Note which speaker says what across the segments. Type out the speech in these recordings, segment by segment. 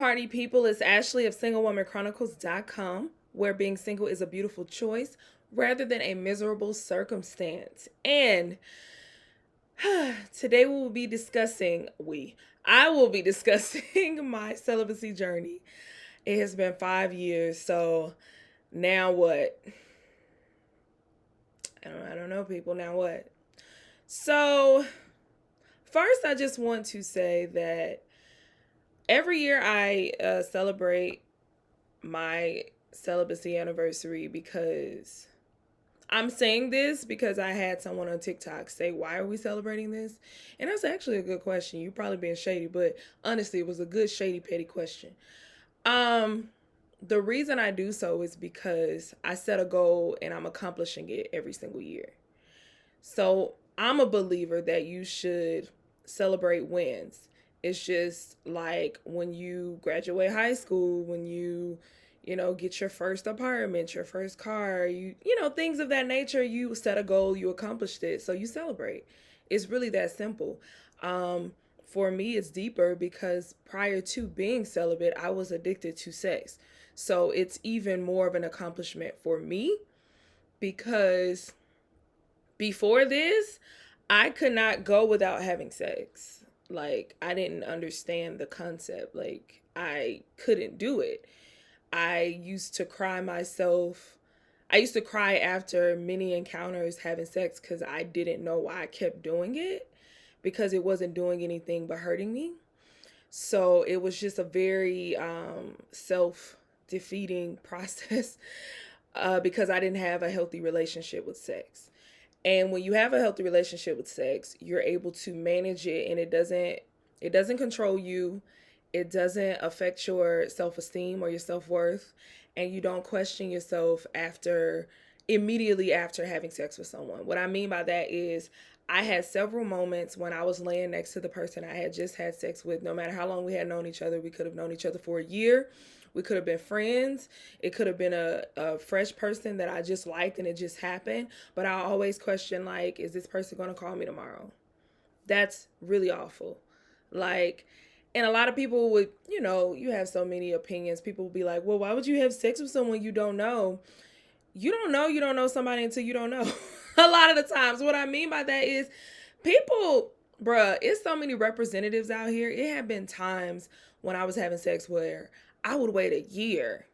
Speaker 1: Party people, it's Ashley of SingleWomanChronicles.com, where being single is a beautiful choice rather than a miserable circumstance. And today I will be discussing my celibacy journey. It has been 5 years, so now what? I don't know, people. Now what? So, first, I just want to say that every year I celebrate my celibacy anniversary because I'm saying this because I had someone on TikTok say, "Why are we celebrating this?" And that's actually a good question. You're probably being shady, but honestly, it was a good shady petty question. Um the reason I do so is because I set a goal and I'm accomplishing it every single year. So, I'm a believer that you should celebrate wins. It's just like when you graduate high school, when you get your first apartment, your first car, things of that nature. You set a goal, you accomplished it, so you celebrate. It's really that simple. Um, for me, it's deeper because prior to being celibate, I was addicted to sex. So it's even more of an accomplishment for me because before this, I could not go without having sex. Like, I didn't understand the concept. Like, I couldn't do it. I used to cry myself. I used to cry after many encounters having sex because I didn't know why I kept doing it because it wasn't doing anything but hurting me. So it was just a very self defeating process because I didn't have a healthy relationship with sex. And when you have a healthy relationship with sex, you're able to manage it and it doesn't control you. It doesn't affect your self-esteem or your self-worth, and you don't question yourself after immediately after having sex with someone. What I mean by that is I had several moments when I was laying next to the person I had just had sex with. No matter how long we had known each other, we could have known each other for a year. We could have been friends. It could have been a fresh person that I just liked and it just happened. But I always question, like, is this person going to call me tomorrow? That's really awful. Like, and a lot of people would, you have so many opinions. People will be like, well, why would you have sex with someone you don't know? You don't know somebody until you don't know. A lot of the times. What I mean by that is people, bruh, it's so many representatives out here. It have been times when I was having sex where I would wait a year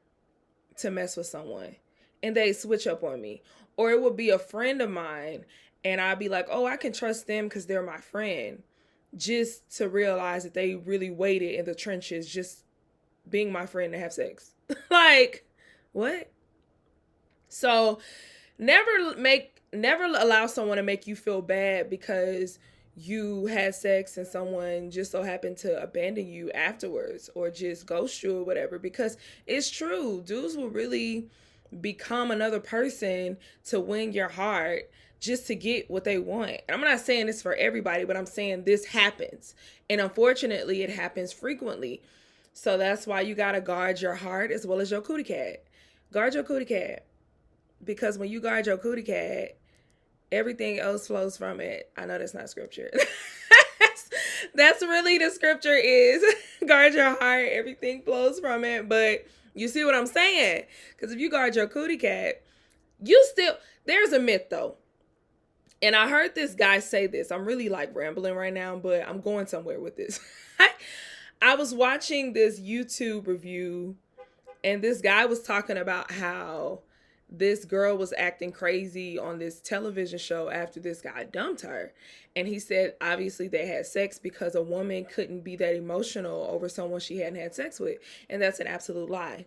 Speaker 1: to mess with someone and they switch up on me. Or it would be a friend of mine and I'd be like, oh, I can trust them because they're my friend. Just to realize that they really waited in the trenches just being my friend to have sex. Like, what? So never allow someone to make you feel bad because you had sex and someone just so happened to abandon you afterwards or just ghost you or whatever, because it's true, dudes will really become another person to win your heart just to get what they want. And I'm not saying this for everybody, but I'm saying this happens, and unfortunately it happens frequently. So that's why you got to guard your heart as well as your cootie cat. Guard your cootie cat, because when you guard your cootie cat, everything else flows from it. I know that's not scripture. that's really the scripture is guard your heart, everything flows from it. But you see what I'm saying? Because if you guard your cootie cat, there's a myth though. And I heard this guy say this. I'm really like rambling right now, but I'm going somewhere with this. I was watching this YouTube review and this guy was talking about how this girl was acting crazy on this television show after this guy dumped her. And he said obviously they had sex because a woman couldn't be that emotional over someone she hadn't had sex with. And that's an absolute lie.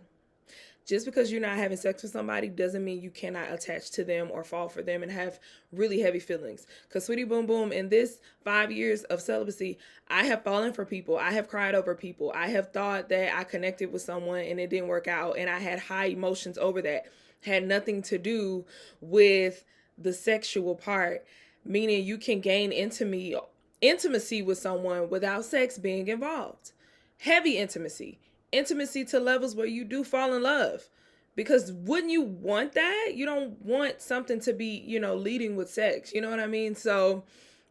Speaker 1: Just because you're not having sex with somebody doesn't mean you cannot attach to them or fall for them and have really heavy feelings. Because, sweetie boom boom, in this 5 years of celibacy, I have fallen for people. I have cried over people. I have thought that I connected with someone and it didn't work out. And I had high emotions over that. Had nothing to do with the sexual part. Meaning you can gain intimacy with someone without sex being involved. Heavy intimacy. Intimacy to levels where you do fall in love. Because wouldn't you want that? You don't want something to be, leading with sex. You know what I mean? So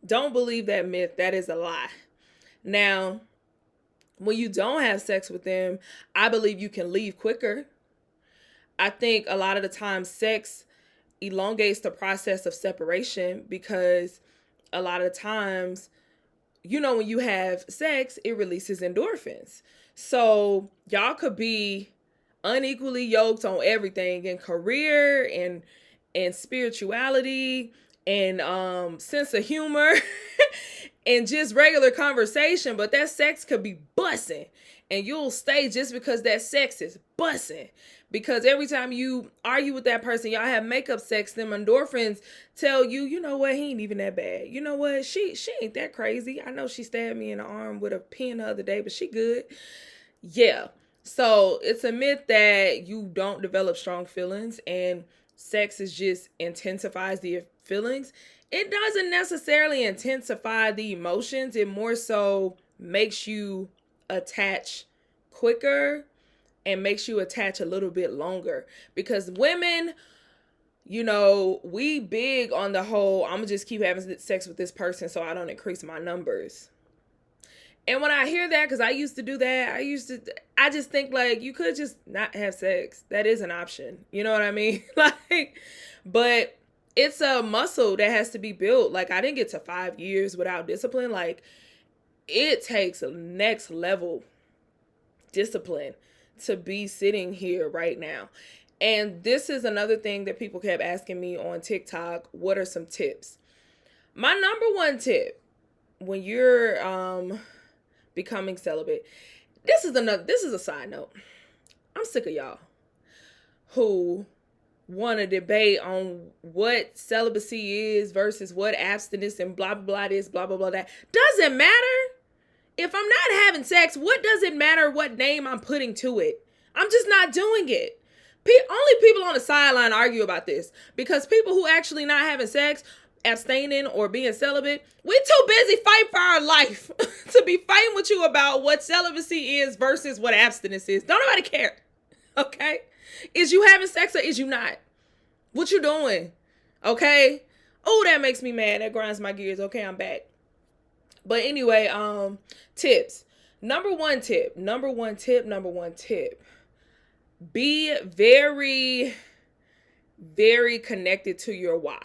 Speaker 1: don't believe that myth. That is a lie. Now, when you don't have sex with them, I believe you can leave quicker. I think a lot of the time sex elongates the process of separation because a lot of times, when you have sex, it releases endorphins. So y'all could be unequally yoked on everything in career and spirituality and sense of humor and just regular conversation, but that sex could be bussing and you'll stay just because that sex is bussing. Because every time you argue with that person, y'all have makeup sex, them endorphins tell you, you know what, he ain't even that bad. You know what, she ain't that crazy. I know she stabbed me in the arm with a pin the other day, but she good. Yeah. So it's a myth that you don't develop strong feelings and sex is just intensifies the feelings. It doesn't necessarily intensify the emotions. It more so makes you attach quicker and makes you attach a little bit longer. Because women, we big on the whole, I'm gonna just keep having sex with this person so I don't increase my numbers. And when I hear that, because I used to do that, I just think like you could just not have sex. That is an option. You know what I mean? But it's a muscle that has to be built. Like I didn't get to 5 years without discipline. Like it takes a next level discipline to be sitting here right now. And this is another thing that people kept asking me on TikTok. What are some tips? My number one tip when you're becoming celibate, this is a side note. I'm sick of y'all who want to debate on what celibacy is versus what abstinence and blah blah blah this, blah blah blah that. Doesn't matter. If I'm not having sex, what does it matter what name I'm putting to it? I'm just not doing it. Only people on the sideline argue about this because people who actually not having sex, abstaining or being celibate, we too busy fighting for our life to be fighting with you about what celibacy is versus what abstinence is. Don't nobody care. Okay? Is you having sex or is you not? What you doing? Okay? Oh, that makes me mad. That grinds my gears. Okay, I'm back. But anyway, tips. Number one tip. Be very, very connected to your why.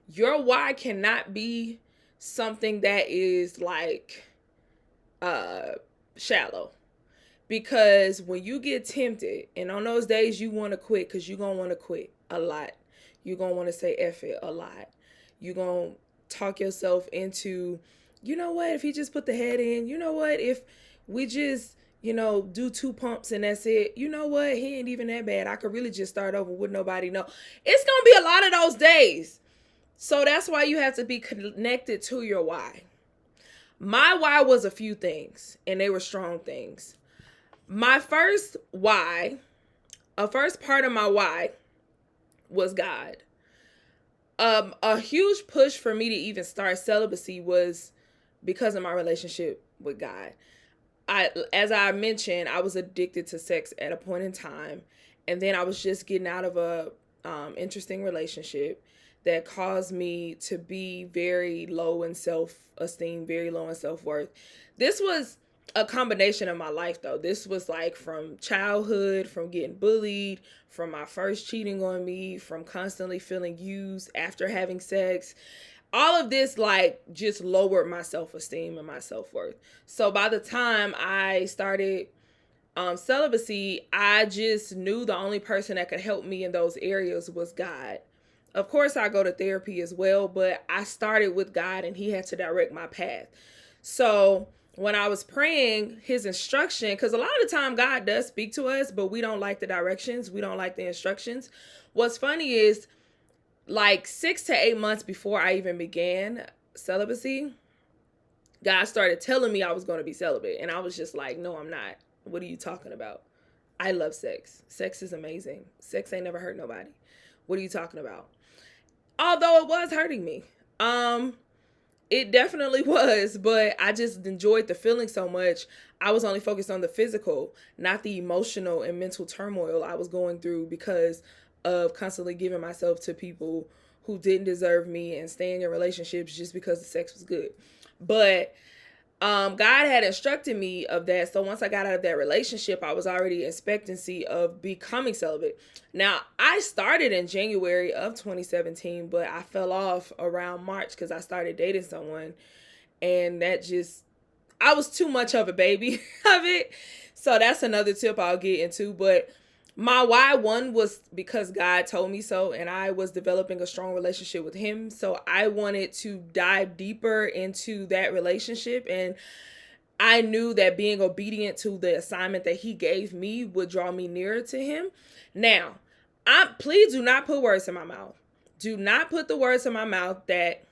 Speaker 1: Your why cannot be something that is like shallow. Because when you get tempted, and on those days you want to quit, because you're going to want to quit a lot. You're going to want to say F it a lot. You're going to talk yourself into, you know what, if he just put the head in, you know what, if we just, do 2 pumps and that's it, you know what, he ain't even that bad. I could really just start over with nobody know. It's going to be a lot of those days. So that's why you have to be connected to your why. My why was a few things, and they were strong things. My first part of my why was God. A huge push for me to even start celibacy was because of my relationship with God. As I mentioned, I was addicted to sex at a point in time, and then I was just getting out of a interesting relationship that caused me to be very low in self-esteem, very low in self-worth. This was a combination of my life, though. This was like from childhood, from getting bullied, from my first cheating on me, from constantly feeling used after having sex. All of this like just lowered my self-esteem and my self-worth. So by the time I started celibacy, I just knew the only person that could help me in those areas was God. Of course, I go to therapy as well, but I started with God and he had to direct my path. So when I was praying, his instruction, because a lot of the time God does speak to us, but we don't like the directions. We don't like the instructions. What's funny is like 6 to 8 months before I even began celibacy, God started telling me I was going to be celibate. And I was just like, no, I'm not. What are you talking about? I love sex. Sex is amazing. Sex ain't never hurt nobody. What are you talking about? Although it was hurting me. It definitely was, but I just enjoyed the feeling so much. I was only focused on the physical, not the emotional and mental turmoil I was going through because of constantly giving myself to people who didn't deserve me and staying in relationships just because the sex was good. But God had instructed me of that. So once I got out of that relationship, I was already in expectancy of becoming celibate. Now, I started in January of 2017, but I fell off around March because I started dating someone. And that just, I was too much of a baby of it. So that's another tip I'll get into. But my why one was because God told me so, and I was developing a strong relationship with him. So I wanted to dive deeper into that relationship, and I knew that being obedient to the assignment that he gave me would draw me nearer to him. Now, please do not put words in my mouth. Do not put the words in my mouth that,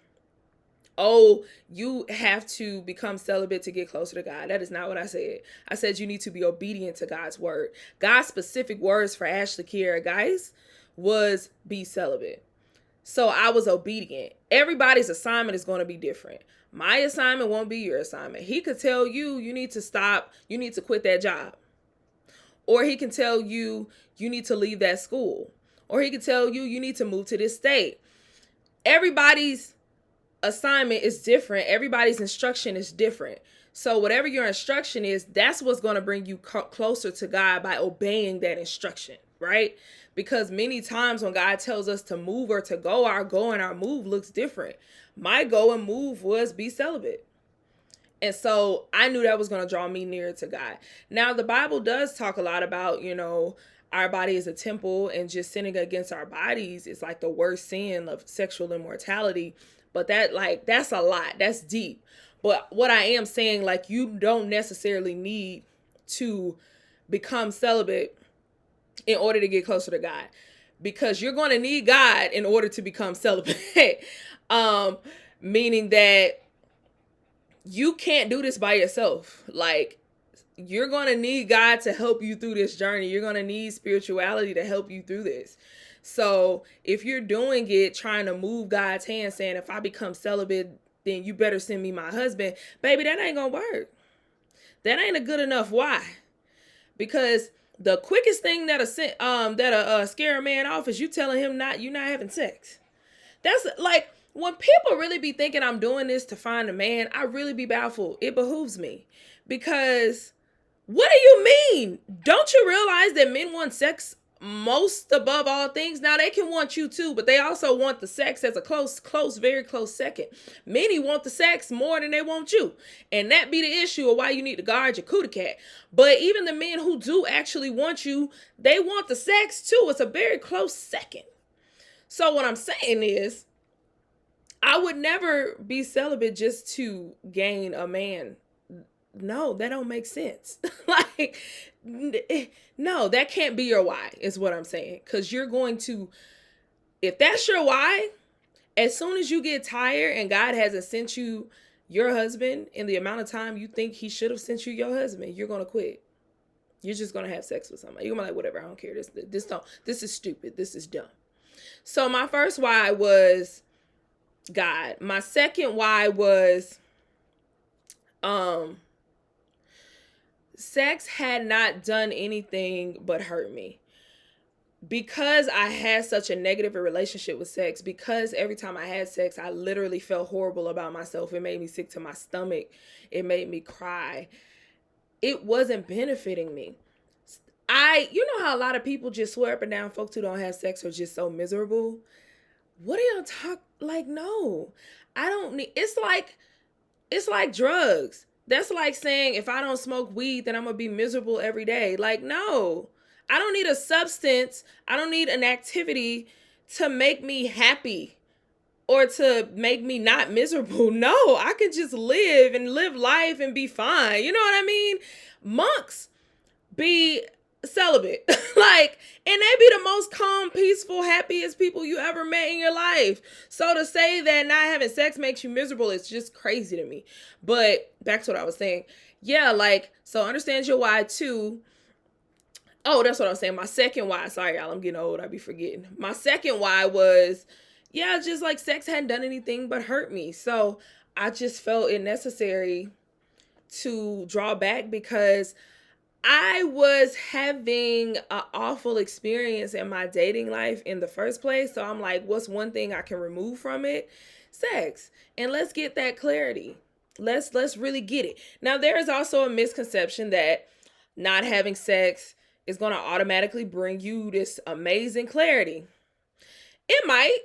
Speaker 1: oh, you have to become celibate to get closer to God. That is not what I said. I said you need to be obedient to God's word. God's specific words for Ashley Kiera, guys, was be celibate. So I was obedient. Everybody's assignment is going to be different. My assignment won't be your assignment. He could tell you, you need to stop, you need to quit that job. Or he can tell you, you need to leave that school. Or he could tell you, you need to move to this state. Everybody's assignment is different. Everybody's instruction is different. So whatever your instruction is, that's what's going to bring you closer to God, by obeying that instruction, right? Because many times when God tells us to move or to go, our go and our move looks different. My go and move was be celibate. And so I knew that was going to draw me nearer to God. Now, the Bible does talk a lot about, our body is a temple, and just sinning against our bodies is like the worst sin of sexual immortality. But that's a lot. That's deep. But what I am saying, you don't necessarily need to become celibate in order to get closer to God, because you're going to need God in order to become celibate. Meaning that you can't do this by yourself. You're going to need God to help you through this journey. You're going to need spirituality to help you through this. So if you're doing it, trying to move God's hand, saying, if I become celibate, then you better send me my husband. Baby, that ain't going to work. That ain't a good enough why. Because the quickest thing that'll scare a man off is you telling him you're not having sex. That's when people really be thinking I'm doing this to find a man, I really be baffled. It behooves me. Because what do you mean? Don't you realize that men want sex most above all things? Now, they can want you too, but they also want the sex as a very close second. Many want the sex more than they want you. And that be the issue of why you need to guard your cootie cat. But even the men who do actually want you, they want the sex too. It's a very close second. So what I'm saying is, I would never be celibate just to gain a man. No, that don't make sense. No, that can't be your why, is what I'm saying. Because you're going to, if that's your why, as soon as you get tired and God hasn't sent you your husband in the amount of time you think he should have sent you your husband, you're going to quit. You're just going to have sex with somebody. You're going to be like, whatever, I don't care. This is stupid. This is dumb. So my first why was God. My second why was, sex had not done anything but hurt me. Because I had such a negative relationship with sex, because every time I had sex, I literally felt horrible about myself. It made me sick to my stomach. It made me cry. It wasn't benefiting me. You know how a lot of people just swear up and down folks who don't have sex are just so miserable? What are y'all no, I don't need, it's like drugs. That's like saying, if I don't smoke weed, then I'm going to be miserable every day. No, I don't need a substance. I don't need an activity to make me happy or to make me not miserable. No, I can just live life and be fine. You know what I mean? Monks be celibate. And they be the most calm, peaceful, happiest people you ever met in your life. So to say that not having sex makes you miserable is just crazy to me. But back to what I was saying. Yeah, so understand your why too. Oh, that's what I was saying. My second why, sorry y'all, I'm getting old, I be forgetting. My second why was, just sex hadn't done anything but hurt me. So I just felt it necessary to draw back, because I was having an awful experience in my dating life in the first place. So I'm like, what's one thing I can remove from it? Sex. And let's get that clarity. Let's really get it. Now there is also a misconception that not having sex is going to automatically bring you this amazing clarity. It might,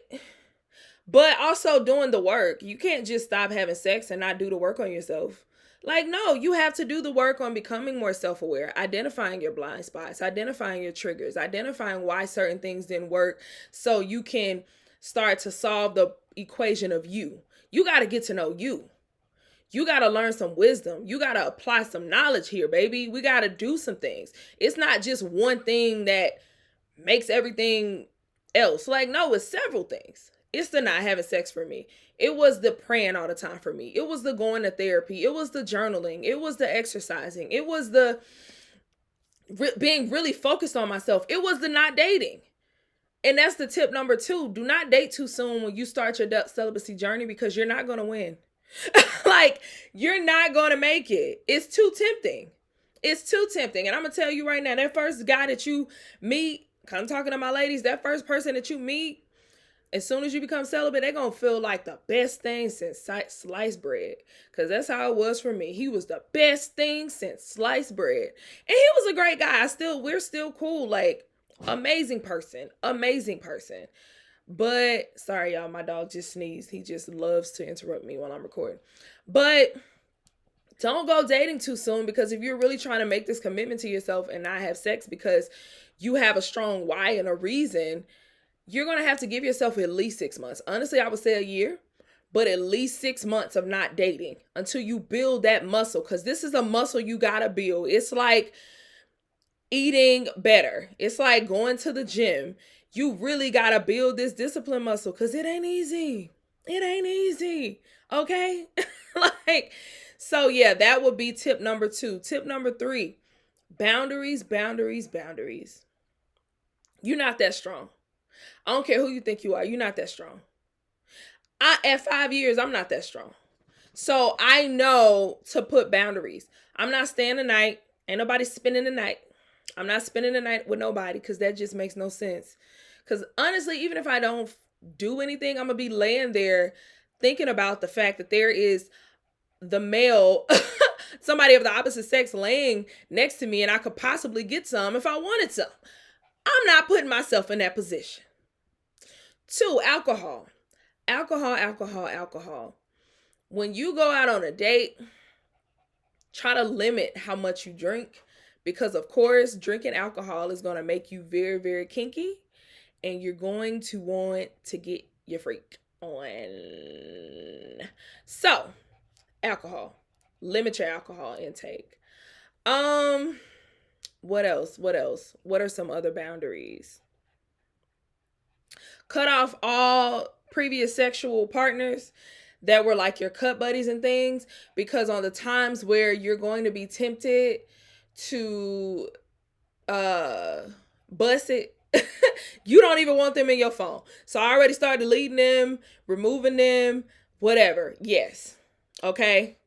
Speaker 1: but also doing the work. You can't just stop having sex and not do the work on yourself. Like, no, you have to do the work on becoming more self-aware, identifying your blind spots, identifying your triggers, identifying why certain things didn't work, so you can start to solve the equation of you. You got to get to know you. You got to learn some wisdom. You got to apply some knowledge here, baby. We got to do some things. It's not just one thing that makes everything else. Like, no, it's several things. It's the not having sex for me. It was the praying all the time for me. It was the going to therapy. It was the journaling. It was the exercising. It was the being really focused on myself. It was the not dating. And that's the tip number 2. Do not date too soon when you start your celibacy journey, because you're not going to win. Like, you're not going to make it. It's too tempting. It's too tempting. And I'm going to tell you right now, that first guy that you meet, I'm talking to my ladies, that first person that you meet, as soon as you become celibate, they're going to feel like the best thing since sliced bread. Because that's how it was for me. He was the best thing since sliced bread. And he was a great guy. We're still cool. Like, amazing person. Amazing person. But, sorry, y'all, my dog just sneezed. He just loves to interrupt me while I'm recording. But don't go dating too soon, because if you're really trying to make this commitment to yourself and not have sex because you have a strong why and a reason, you're going to have to give yourself at least 6 months. Honestly, I would say a year, but at least 6 months of not dating until you build that muscle, because this is a muscle you got to build. It's like eating better. It's like going to the gym. You really got to build this discipline muscle, because it ain't easy. It ain't easy. Okay? Like, so yeah, that would be tip number 2. Tip number 3, boundaries, boundaries, boundaries. You're not that strong. I don't care who you think you are. You're not that strong. At 5 years, I'm not that strong. So I know to put boundaries. I'm not staying the night. Ain't nobody spending the night. I'm not spending the night with nobody, because that just makes no sense. Because honestly, even if I don't do anything, I'm going to be laying there thinking about the fact that there is the male, somebody of the opposite sex laying next to me, and I could possibly get some if I wanted some. I'm not putting myself in that position. 2, alcohol. Alcohol, alcohol, alcohol. When you go out on a date, try to limit how much you drink, because of course, drinking alcohol is going to make you very, very kinky, and you're going to want to get your freak on. So, alcohol. Limit your alcohol intake. What else? What are some other boundaries? Cut off all previous sexual partners that were like your cut buddies and things, because on the times where you're going to be tempted to bust it, you don't even want them in your phone. So I already started deleting them, removing them, whatever. Yes. Okay.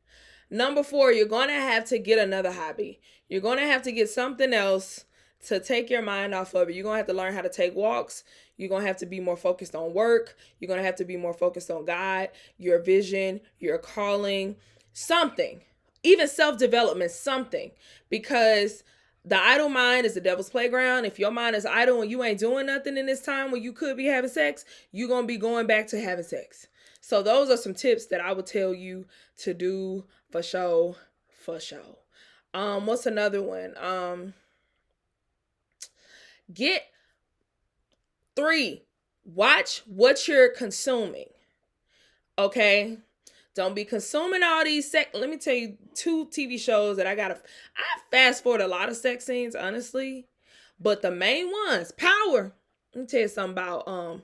Speaker 1: Number 4, you're going to have to get another hobby. You're going to have to get something else to take your mind off of it. You're going to have to learn how to take walks. You're going to have to be more focused on work. You're going to have to be more focused on God, your vision, your calling, something, even self-development, something, because the idle mind is the devil's playground. If your mind is idle and you ain't doing nothing in this time when you could be having sex, you're going to be going back to having sex. So those are some tips that I would tell you to do for sure, for sure. What's another one? Get 3, watch what you're consuming. Okay? Don't be consuming all these let me tell you 2 TV shows that I fast forward a lot of sex scenes, honestly. But the main ones, Power. Let me tell you something about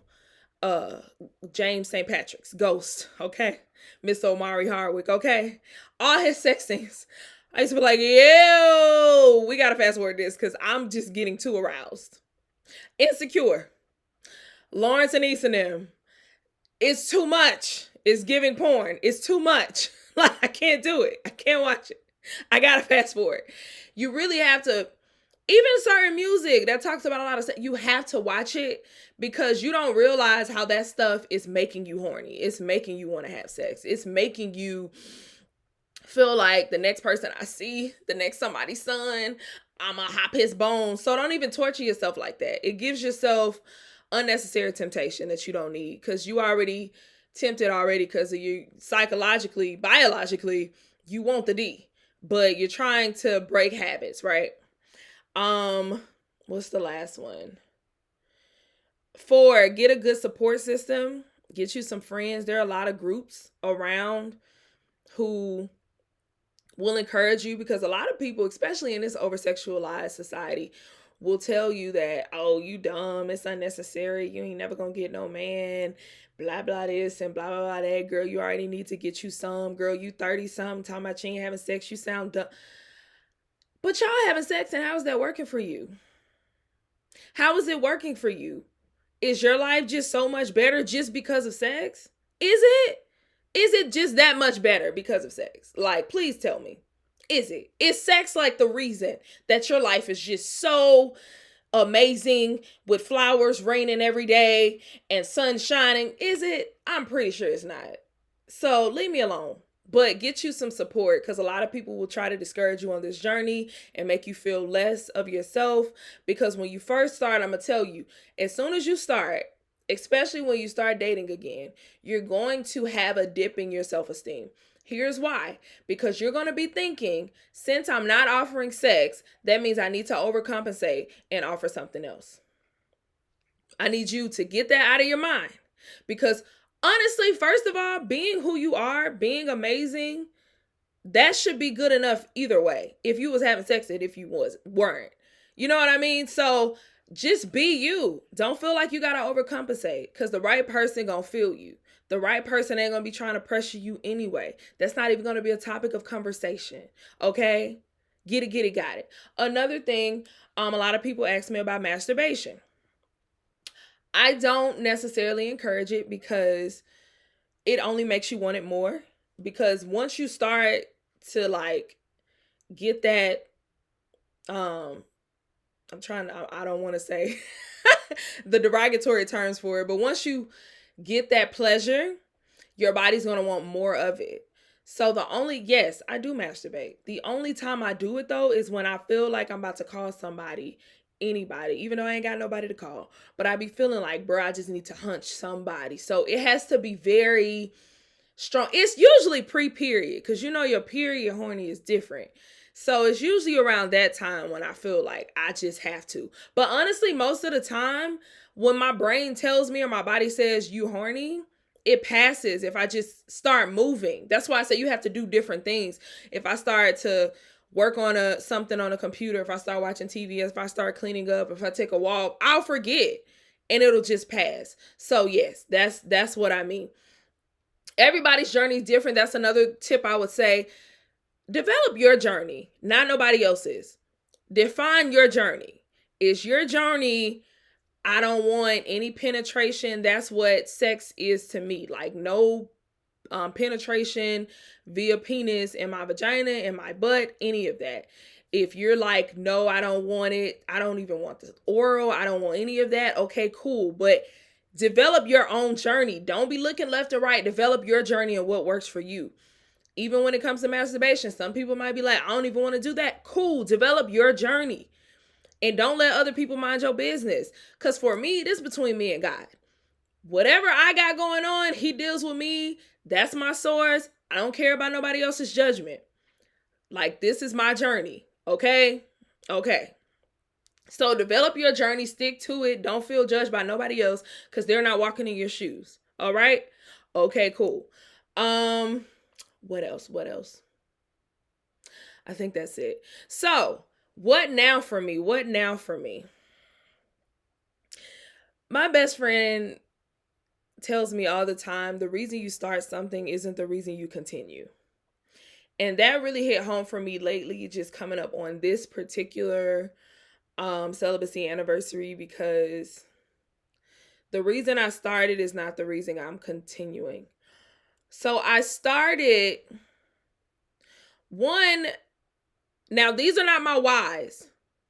Speaker 1: James St. Patrick's Ghost, okay? Miss Omari Hardwick, okay? All his sex scenes. I used to be like, yo, we gotta fast forward this, because I'm just getting too aroused. Insecure. Lawrence and Issa and them. It's too much. It's giving porn. It's too much. Like, I can't do it. I can't watch it. I gotta fast forward. You really have to, even certain music that talks about a lot of stuff, you have to watch it, because you don't realize how that stuff is making you horny. It's making you want to have sex. It's making you feel like the next person I see, the next somebody's son, I'm a hop his bones. So don't even torture yourself like that. It gives yourself unnecessary temptation that you don't need, because you already tempted already, because of you psychologically, biologically, you want the D, but you're trying to break habits, right? What's the last one? 4, get a good support system. Get you some friends. There are a lot of groups around who will encourage you, because a lot of people, especially in this over sexualized society, will tell you that, oh, you dumb, it's unnecessary, you ain't never gonna get no man, blah blah this and blah blah blah that. Girl, you already need to get you some. Girl, you 30 something talking about you ain't having sex, you sound dumb. But y'all having sex, and how is that working for you? How is it working for you? Is your life just so much better just because of sex? Is it? Is it just that much better because of sex? Like, please tell me. Is it? Is sex like the reason that your life is just so amazing, with flowers raining every day and sun shining? Is it? I'm pretty sure it's not. So leave me alone. But get you some support, because a lot of people will try to discourage you on this journey and make you feel less of yourself. Because when you first start, I'm going to tell you, as soon as you start, especially when you start dating again, you're going to have a dip in your self-esteem. Here's why. Because you're going to be thinking, since I'm not offering sex, that means I need to overcompensate and offer something else. I need you to get that out of your mind. Because honestly, first of all, being who you are, being amazing, that should be good enough either way. If you was having sex and if you weren't. You know what I mean? So just be you. Don't feel like you got to overcompensate, because the right person going to feel you. The right person ain't going to be trying to pressure you anyway. That's not even going to be a topic of conversation. Okay? Get it, got it. Another thing, a lot of people ask me about masturbation. I don't necessarily encourage it, because it only makes you want it more. Because once you start to like get that, I don't want to say the derogatory terms for it, but once you get that pleasure, your body's going to want more of it. So yes, I do masturbate. The only time I do it though is when I feel like I'm about to call somebody, anybody, even though I ain't got nobody to call, but I be feeling like, bro, I just need to hunch somebody. So it has to be very strong. It's usually pre-period, because your period horny is different. So it's usually around that time when I feel like I just have to. But honestly, most of the time when my brain tells me or my body says you horny, it passes if I just start moving. That's why I say you have to do different things. If I start to work on something on a computer, if I start watching TV, if I start cleaning up, if I take a walk, I'll forget and it'll just pass. So yes, that's what I mean. Everybody's journey is different. That's another tip I would say. Develop your journey, not nobody else's. Define your journey. Is your journey, I don't want any penetration? That's what sex is to me. Like no penetration via penis in my vagina, in my butt, any of that. If you're like, no, I don't want it, I don't even want the oral, I don't want any of that, okay, cool. But develop your own journey. Don't be looking left or right. Develop your journey and what works for you. Even when it comes to masturbation, some people might be like, I don't even want to do that. Cool. Develop your journey. And don't let other people mind your business. Because for me, this is between me and God. Whatever I got going on, he deals with me. That's my source. I don't care about nobody else's judgment. Like, this is my journey. Okay? Okay. So develop your journey. Stick to it. Don't feel judged by nobody else, because they're not walking in your shoes. All right? Okay, cool. What else? I think that's it. So, what now for me? My best friend tells me all the time, the reason you start something isn't the reason you continue. And that really hit home for me lately, just coming up on this particular celibacy anniversary, because the reason I started is not the reason I'm continuing. So I started now these are not my whys,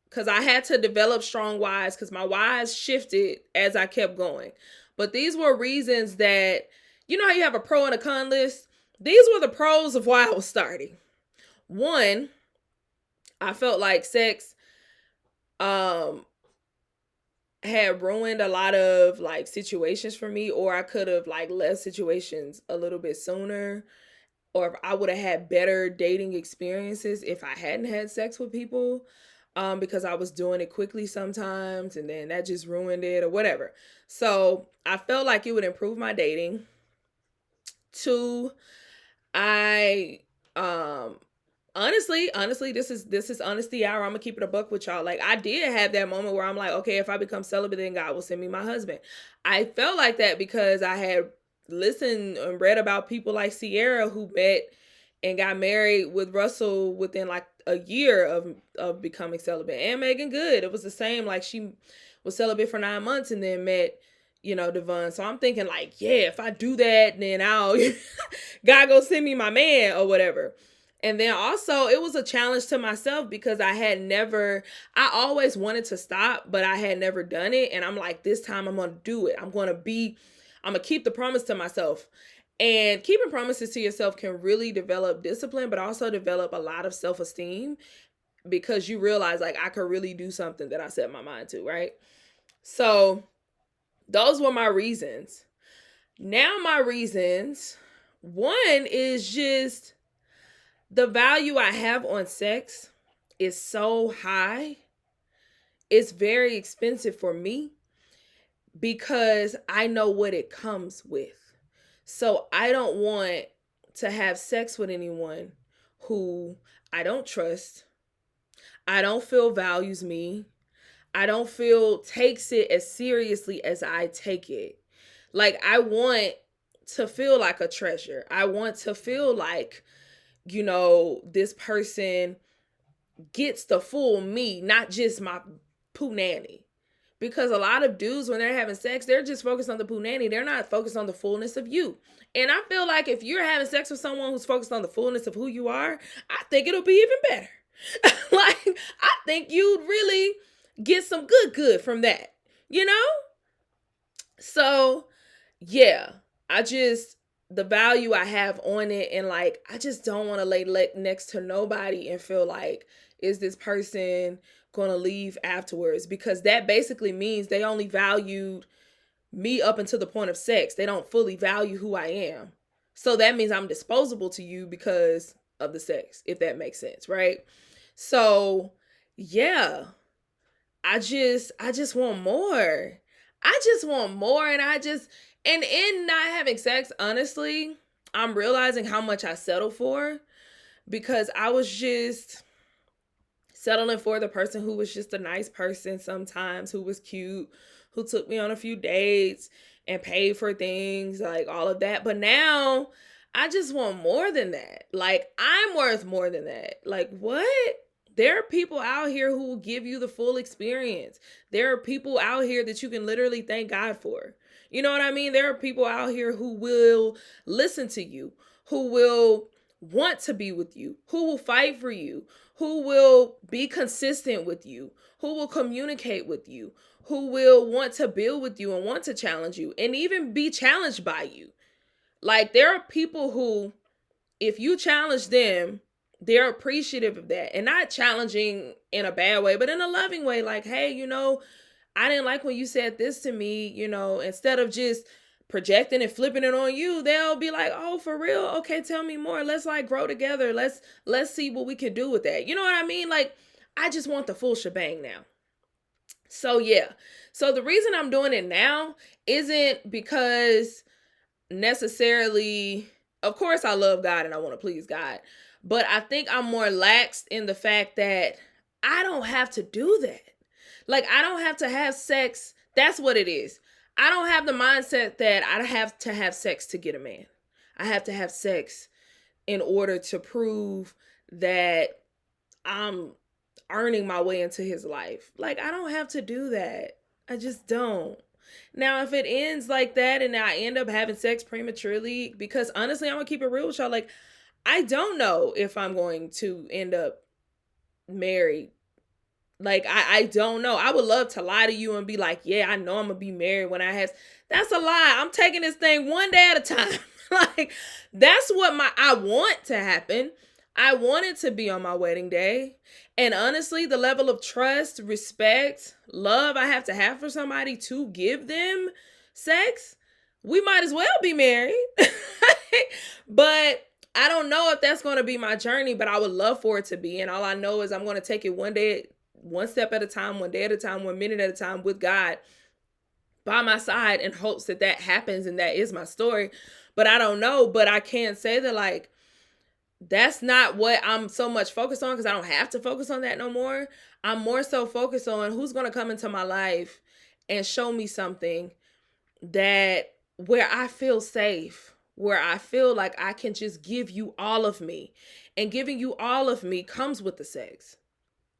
Speaker 1: because I had to develop strong whys, because my whys shifted as I kept going. But these were reasons that, you know how you have a pro and a con list? These were the pros of why I was starting. One, I felt like sex um had ruined a lot of like situations for me, or I could have like left situations a little bit sooner, or if I would have had better dating experiences if I hadn't had sex with people, because I was doing it quickly sometimes and then that just ruined it or whatever. So I felt like it would improve my dating. Two, I um honestly, this is honesty hour. I'm gonna keep it a buck with y'all. Like, I did have that moment where I'm like, okay, if I become celibate, then God will send me my husband. I felt like that because I had listened and read about people like Sierra who met and got married with Russell within like a year of becoming celibate, and Megan Good. It was the same. Like, she was celibate for 9 months and then met, Devon. So I'm thinking like, yeah, if I do that, then I'll God go send me my man or whatever. And then also it was a challenge to myself because I always wanted to stop, but I had never done it. And I'm like, this time I'm going to do it. I'm going to keep the promise to myself. And keeping promises to yourself can really develop discipline, but also develop a lot of self-esteem because you realize like I could really do something that I set my mind to, right? So those were my reasons. Now my reasons, one is just the value I have on sex is so high. It's very expensive for me because I know what it comes with. So I don't want to have sex with anyone who I don't trust, I don't feel values me, I don't feel takes it as seriously as I take it. Like, I want to feel like a treasure. I want to feel like, this person gets the full me, not just my poo nanny. Because a lot of dudes, when they're having sex, they're just focused on the poo nanny. They're not focused on the fullness of you. And I feel like if you're having sex with someone who's focused on the fullness of who you are, I think it'll be even better. Like, I think you'd really get some good from that, you know? So, yeah, the value I have on it, and like, I just don't want to lay next to nobody and feel like, is this person gonna leave afterwards? Because that basically means they only valued me up until the point of sex. They don't fully value who I am. So that means I'm disposable to you because of the sex, if that makes sense, right? So, yeah, I just want more. I just want more, and in not having sex, honestly, I'm realizing how much I settle for because I was just settling for the person who was just a nice person sometimes, who was cute, who took me on a few dates and paid for things, like all of that. But now I just want more than that. Like, I'm worth more than that. Like, what? There are people out here who will give you the full experience. There are people out here that you can literally thank God for. You know what I mean? There are people out here who will listen to you, who will want to be with you, who will fight for you, who will be consistent with you, who will communicate with you, who will want to build with you and want to challenge you and even be challenged by you. Like, there are people who, if you challenge them, they're appreciative of that. And not challenging in a bad way, but in a loving way. Like, hey, I didn't like when you said this to me, instead of just projecting and flipping it on you, they'll be like, oh, for real? Okay, tell me more. Let's like grow together. Let's see what we can do with that. You know what I mean? Like, I just want the full shebang now. So yeah. So the reason I'm doing it now isn't because necessarily, of course I love God and I want to please God, but I think I'm more laxed in the fact that I don't have to do that. Like, I don't have to have sex. That's what it is. I don't have the mindset that I have to have sex to get a man. I have to have sex in order to prove that I'm earning my way into his life. Like, I don't have to do that. I just don't. Now, if it ends like that and I end up having sex prematurely, because honestly, I'm gonna keep it real with y'all. Like, I don't know if I'm going to end up married. Like, I don't know. I would love to lie to you and be like, yeah, I know I'm gonna be married when I have. That's a lie. I'm taking this thing one day at a time. Like, that's what I want to happen. I wanted to be on my wedding day. And honestly, the level of trust, respect, love I have to have for somebody to give them sex, we might as well be married. But I don't know if that's going to be my journey, but I would love for it to be. And all I know is I'm going to take it one day, one step at a time, one day at a time, 1 minute at a time with God by my side in hopes that that happens and that is my story. But I don't know. But I can say that, like, that's not what I'm so much focused on, because I don't have to focus on that no more. I'm more so focused on who's going to come into my life and show me something that where I feel safe, where I feel like I can just give you all of me. And giving you all of me comes with the sex.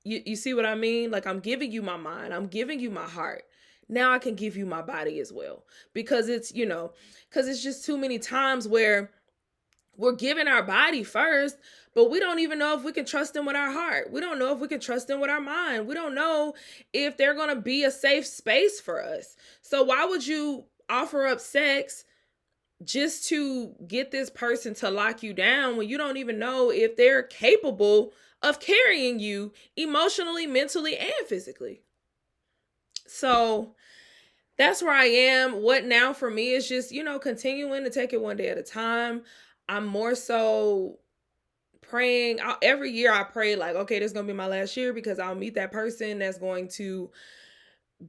Speaker 1: You see what I mean? Like, I'm giving you my mind, I'm giving you my heart. Now I can give you my body as well. Because it's, because it's just too many times where we're giving our body first, but we don't even know if we can trust them with our heart. We don't know if we can trust them with our mind. We don't know if they're going to be a safe space for us. So why would you offer up sex just to get this person to lock you down when you don't even know if they're capable of carrying you emotionally, mentally, and physically? So that's where I am. What now for me is just, continuing to take it one day at a time. I'm more so praying. Every year I pray, like, okay, this is going to be my last year, because I'll meet that person that's going to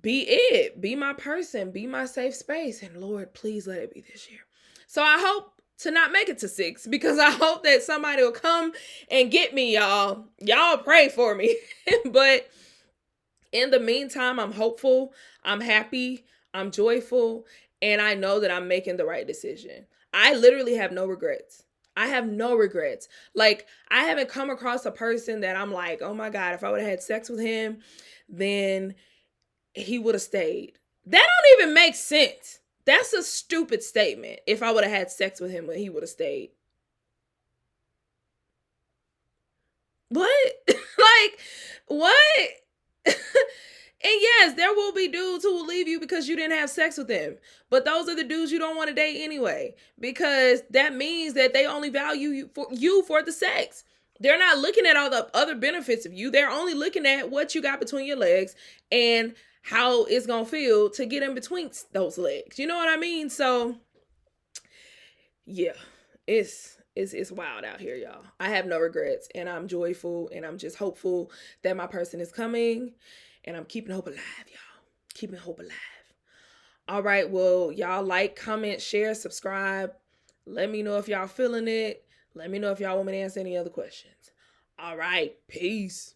Speaker 1: be my person, be my safe space. And Lord, please let it be this year. So I hope to not make it to 6, because I hope that somebody will come and get me, y'all. Y'all pray for me. But in the meantime, I'm hopeful, I'm happy, I'm joyful, and I know that I'm making the right decision. I literally have no regrets. I have no regrets. Like, I haven't come across a person that I'm like, oh my God, if I would have had sex with him, then he would have stayed. That don't even make sense. That's a stupid statement. If I would have had sex with him, he would have stayed. What? Like, what? And yes, there will be dudes who will leave you because you didn't have sex with them. But those are the dudes you don't want to date anyway, because that means that they only value you for the sex. They're not looking at all the other benefits of you. They're only looking at what you got between your legs and how it's going to feel to get in between those legs. You know what I mean? So, yeah, it's wild out here, y'all. I have no regrets, and I'm joyful, and I'm just hopeful that my person is coming, and I'm keeping hope alive, y'all. Keeping hope alive. All right, well, y'all like, comment, share, subscribe. Let me know if y'all feeling it. Let me know if y'all want me to answer any other questions. All right, peace.